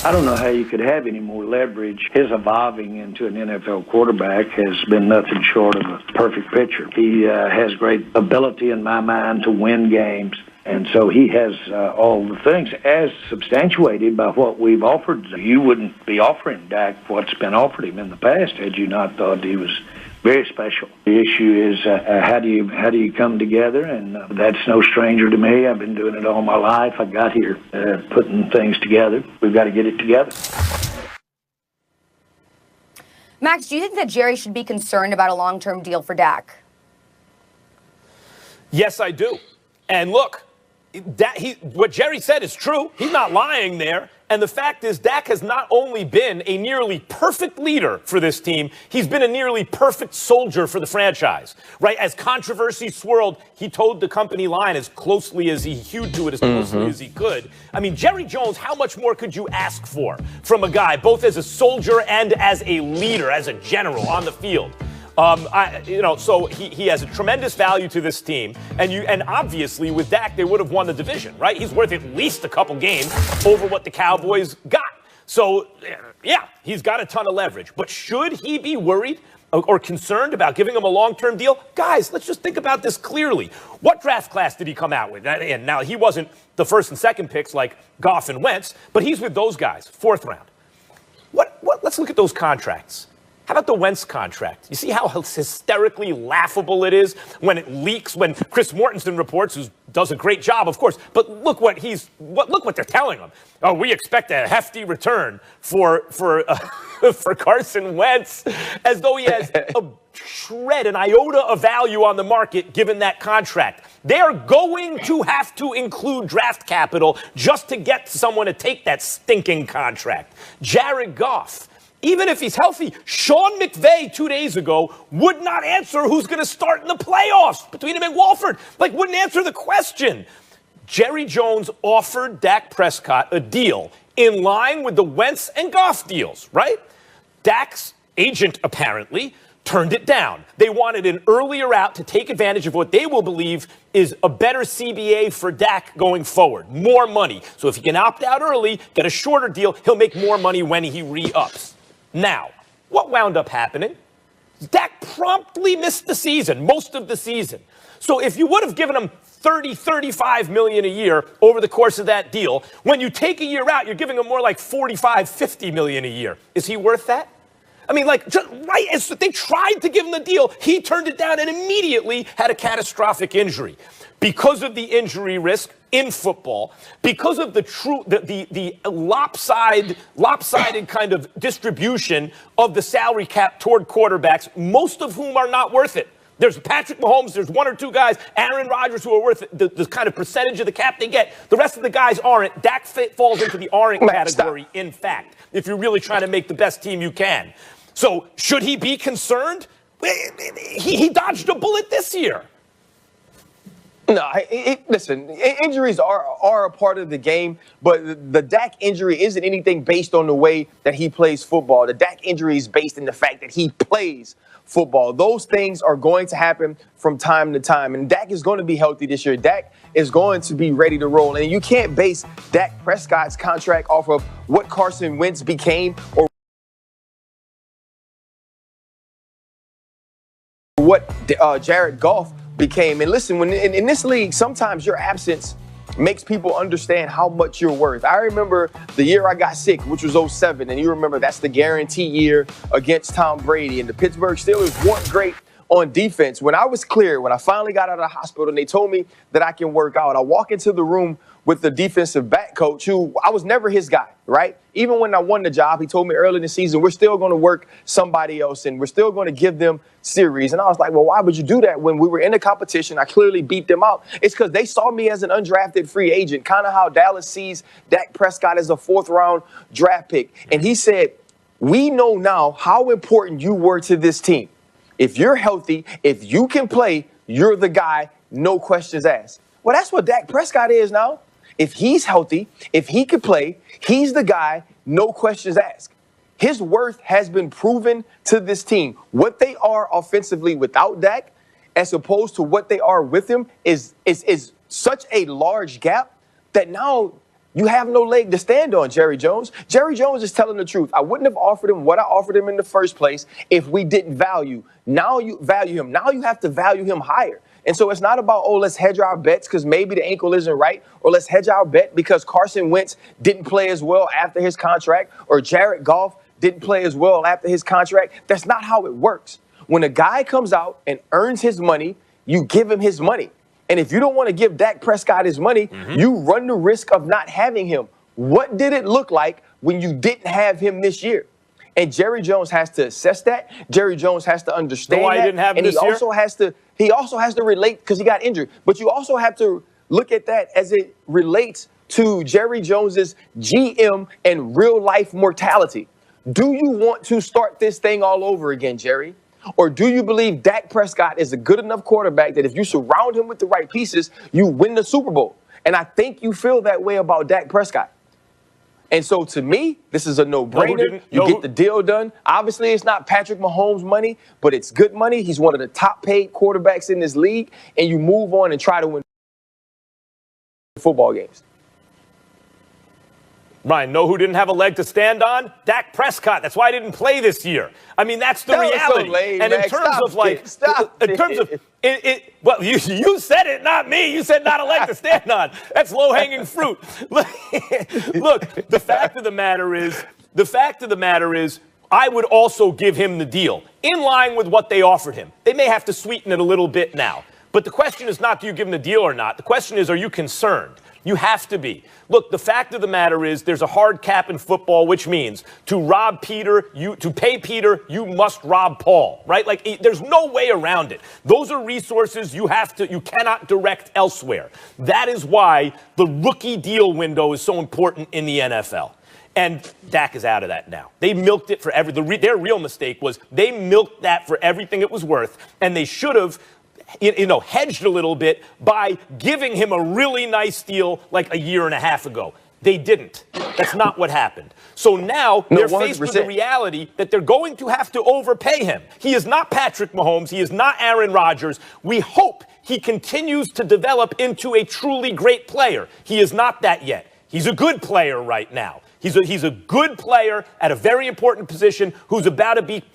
I don't know how you could have any more leverage. His evolving into an NFL quarterback has been nothing short of a perfect pitcher. He has great ability in my mind to win games. And so he has all the things, as substantiated by what we've offered. You wouldn't be offering Dak what's been offered him in the past had you not thought he was very special. The issue is how do you come together, and that's no stranger to me. I've been doing it all my life. I got here putting things together. We've got to get it together. Max, do you think that Jerry should be concerned about a long-term deal for Dak? Yes, I do. And look, what Jerry said is true. He's not lying there. And the fact is, Dak has not only been a nearly perfect leader for this team, he's been a nearly perfect soldier for the franchise, right? As controversy swirled, he towed the company line as closely as he hewed to it as closely as he could. I mean, Jerry Jones, how much more could you ask for from a guy, both as a soldier and as a leader, as a general on the field? So he has a tremendous value to this team, and obviously with Dak they would have won the division, right? He's worth at least a couple games over what the Cowboys got. So yeah, he's got a ton of leverage. But should he be worried or concerned about giving him a long-term deal? Guys, let's just think about this clearly. What draft class did he come out with? And now he wasn't the first and second picks like Goff and Wentz, but he's with those guys, fourth round. Let's look at those contracts. How about the Wentz contract? You see how hysterically laughable it is when it leaks, when Chris Mortensen reports, who does a great job, of course. But look what they're telling him. Oh, we expect a hefty return for Carson Wentz, as though he has a shred, an iota of value on the market given that contract. They are going to have to include draft capital just to get someone to take that stinking contract. Jared Goff. Even if he's healthy, Sean McVay 2 days ago would not answer who's going to start in the playoffs between him and Walford. Wouldn't answer the question. Jerry Jones offered Dak Prescott a deal in line with the Wentz and Goff deals, right? Dak's agent apparently turned it down. They wanted an earlier out to take advantage of what they will believe is a better CBA for Dak going forward. More money. So if he can opt out early, get a shorter deal, he'll make more money when he re-ups. Now, what wound up happening? Dak promptly missed the season, most of the season. So if you would have given him $35 million a year over the course of that deal, when you take a year out, you're giving him more like $50 million a year. Is he worth that? I mean, right as they tried to give him the deal, he turned it down and immediately had a catastrophic injury. Because of the injury risk in football, because of the lopsided kind of distribution of the salary cap toward quarterbacks, most of whom are not worth it. There's Patrick Mahomes, there's one or two guys, Aaron Rodgers, who are worth the kind of percentage of the cap they get. The rest of the guys aren't. Dak falls into the aren't category, in fact, if you're really trying to make the best team you can. So should he be concerned? He dodged a bullet this year. No, listen, injuries are a part of the game, but the Dak injury isn't anything based on the way that he plays football. The Dak injury is based in the fact that he plays football. Those things are going to happen from time to time, and Dak is going to be healthy this year. Dak is going to be ready to roll, and you can't base Dak Prescott's contract off of what Carson Wentz became or what Jared Goff became. And listen, when in this league, sometimes your absence makes people understand how much you're worth. I remember the year I got sick, which was 2007, and you remember that's the guarantee year against Tom Brady, and the Pittsburgh Steelers weren't great on defense. When I was clear, when I finally got out of the hospital and they told me that I can work out, I walk into the room with the defensive back coach, who I was never his guy, right? Even when I won the job, he told me early in the season, we're still going to work somebody else and we're still going to give them series. And I was like, well, why would you do that when we were in the competition? I clearly beat them out. It's because they saw me as an undrafted free agent, kind of how Dallas sees Dak Prescott as a fourth-round draft pick. And he said, we know now how important you were to this team. If you're healthy, if you can play, you're the guy, no questions asked. Well, that's what Dak Prescott is now. If he's healthy, if he can play, he's the guy, no questions asked. His worth has been proven to this team. What they are offensively without Dak, as opposed to what they are with him, is such a large gap that now You have no leg to stand on, Jerry Jones. Jerry Jones is telling the truth. I wouldn't have offered him what I offered him in the first place if we didn't value. Now you value him. Now you have to value him higher. And so it's not about, oh, let's hedge our bets because maybe the ankle isn't right, or let's hedge our bet because Carson Wentz didn't play as well after his contract, or Jared Goff didn't play as well after his contract. That's not how it works. When a guy comes out and earns his money, you give him his money. And if you don't want to give Dak Prescott his money, you run the risk of not having him. What did it look like when you didn't have him this year? And Jerry Jones has to assess that. Jerry Jones has to understand why that. He didn't have him and this year? He also has to relate because he got injured. But you also have to look at that as it relates to Jerry Jones's GM and real life mortality. Do you want to start this thing all over again, Jerry? Or do you believe Dak Prescott is a good enough quarterback that if you surround him with the right pieces, you win the Super Bowl? And I think you feel that way about Dak Prescott. And so to me, this is a no-brainer. You get the deal done. Obviously, it's not Patrick Mahomes' money, but it's good money. He's one of the top-paid quarterbacks in this league. And you move on and try to win football games. Ryan, know who didn't have a leg to stand on? Dak Prescott. That's why I didn't play this year. I mean, that's the reality. So lame, and in terms of well, you said it, not me. You said not a leg to stand on. That's low-hanging fruit. Look, the fact of the matter is, I would also give him the deal in line with what they offered him. They may have to sweeten it a little bit now. But the question is not, do you give him the deal or not? The question is, are you concerned? You have to be. Look, the fact of the matter is there's a hard cap in football, which means to pay Peter, you must rob Paul, right? Like, there's no way around it. Those are resources you cannot direct elsewhere. That is why the rookie deal window is so important in the NFL. And Dak is out of that now. They milked it for their real mistake was they milked that for everything it was worth, and they should have hedged a little bit by giving him a really nice deal like a year and a half ago. They didn't. That's not what happened. So now they're faced with the reality that they're going to have to overpay him. He is not Patrick Mahomes. He is not Aaron Rodgers. We hope he continues to develop into a truly great player. He is not that yet. He's a good player right now. He's a good player at a very important position who's about to be